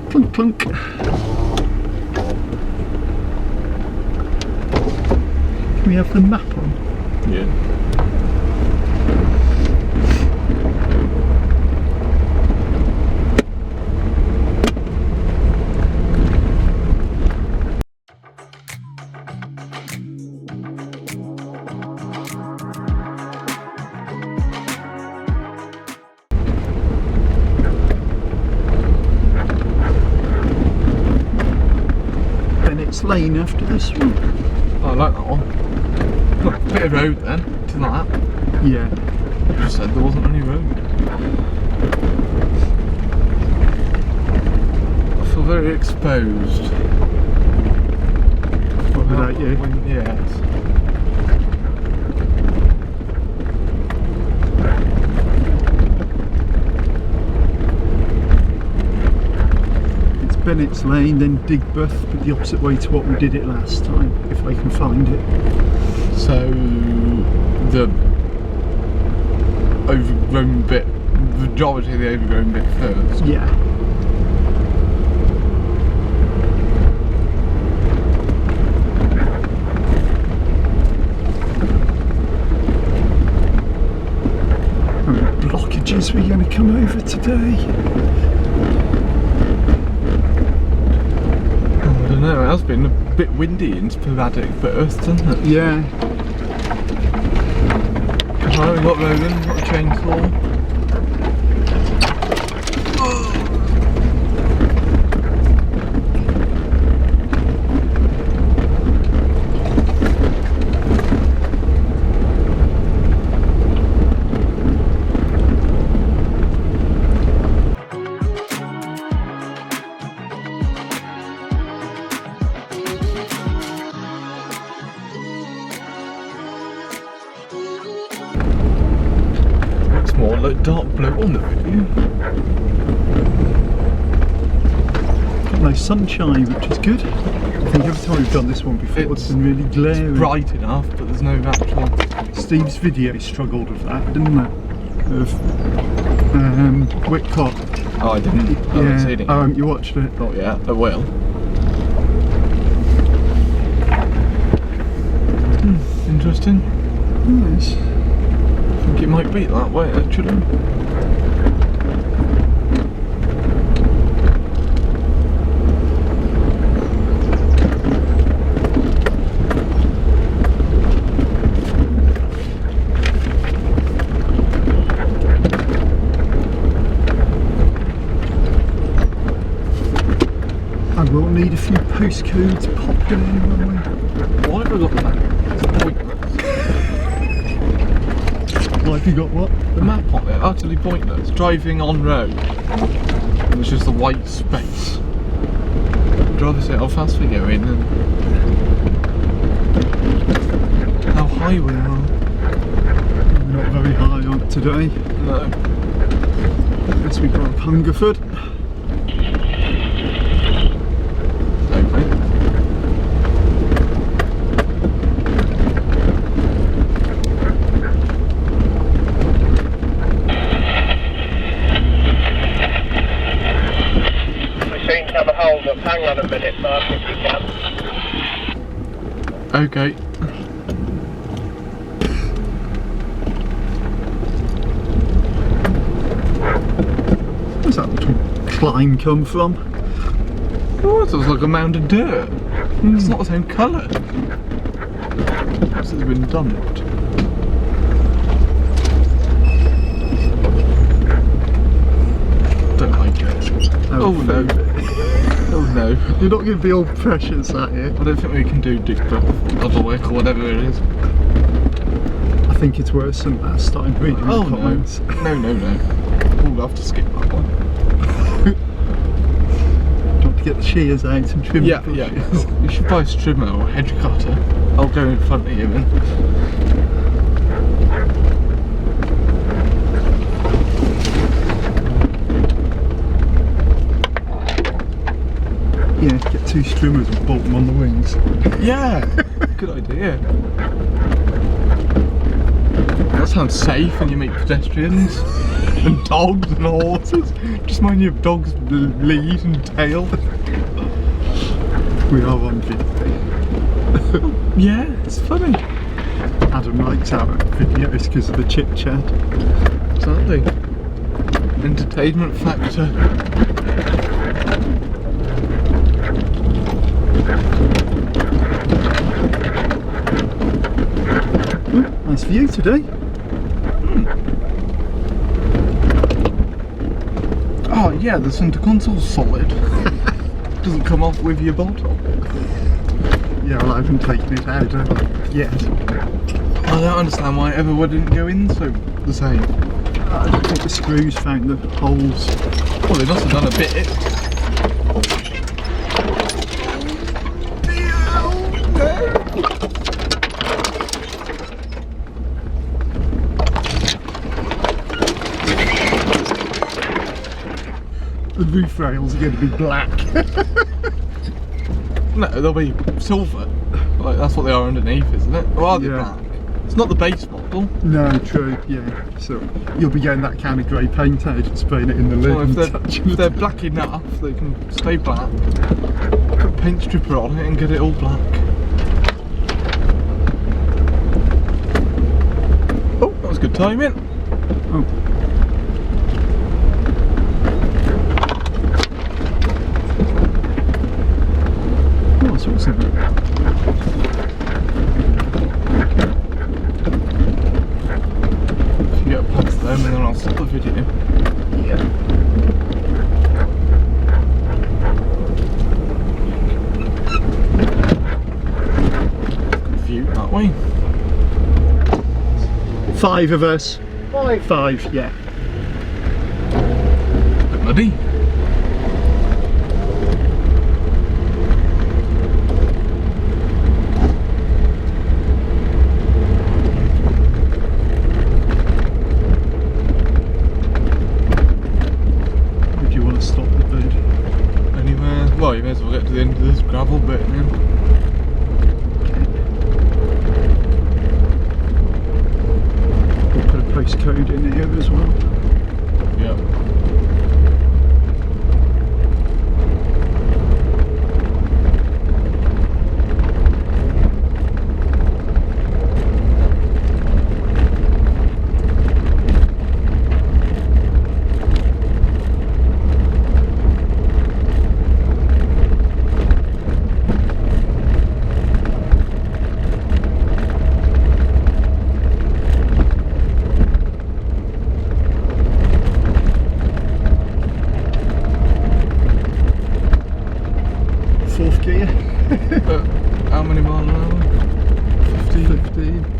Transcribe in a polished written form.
Clunk, clunk. Can we have the map on? Yeah. Lane after this one. Oh, I like that one. Look, a bit of road then, to that. Yeah. You just said there wasn't any road. I feel very exposed. What, without you? Yes. Bennett's Lane, then Digbeth, but the opposite way to what we did it last time, if I can find it. So the overgrown bit, the majority of the overgrown bit first. Yeah. How many blockages we're going to come over today? No, it has been a bit windy and sporadic, but earth, hasn't it? Yeah. Right, we've got Rogan, we've got a chainsaw. More like dark blue on the video. Got no sunshine, which is good. I think every time we've done this one before, it's been really glaring. It's bright enough, but there's no actual. Steve's video struggled with that, didn't it? Of Whitcott. Oh, I didn't. I haven't seen it. Oh, you watched it? Not yet. I will. Interesting. Yes. I think it might be that way actually. I will need a few postcodes popped in anyway. Why have I got that? It's pointless. Why have you got what? The map on it, utterly pointless. Driving on road. And there's just a white space. I'd rather say how fast we're going and how high we are. We're not very high on it today. No. I guess we've got up Hungerford. Okay. Have a hold up. Hang on a minute, Mark, if you can. Okay. Where's that little climb come from? Oh, it looks like a mound of dirt. It's not the same colour. This has been dumped. Don't like it. Oh no. Oh no. You're not going to be all precious, are you? I don't think we can do Digbeth or work or whatever it is. I think it's worse than last time reading the comments. No. No. We'll have to skip that one. Do you want to get the shears out and trim the bushes? Yeah. You should buy a trimmer or a hedge cutter. I'll go in front of you and yeah, get two trimmers and bolt them on the wings. yeah, good idea. That That sounds safe when you meet pedestrians and dogs and horses. Just mind your dog's lead and tail. We are 150. Yeah, it's funny. Adam likes our videos because of the chit chat. Exactly. Entertainment factor. Nice view today. Oh yeah, the centre console's solid. Doesn't come off with your bottle. Yeah, well, I haven't taken it out yet. I don't understand why it ever didn't go in so the same. I don't think the screws found the holes. Well, they must have done a bit. The roof rails are going to be black. No, they'll be silver. Like, that's what they are underneath, isn't it? Or are they Yeah. black? It's not the base model. No, true, yeah. So you'll be getting that kind of grey paint out and spraying it in the lid Well, and if touching they're it. black enough, they can stay black. Put a paint stripper on it and get it all black. Oh, that was good timing. Oh. Oh, that's awesome. If you get past them and then I'll stop the video. Yeah. Good view that way. 5 of us. 5, yeah. Bit muddy. Would you want to stop the bed? Anywhere. Well, you may as well get to the end of this gravel bit now. We'll put a postcode in here as well. Yeah. Fourth gear. How many miles an hour? 15. 15.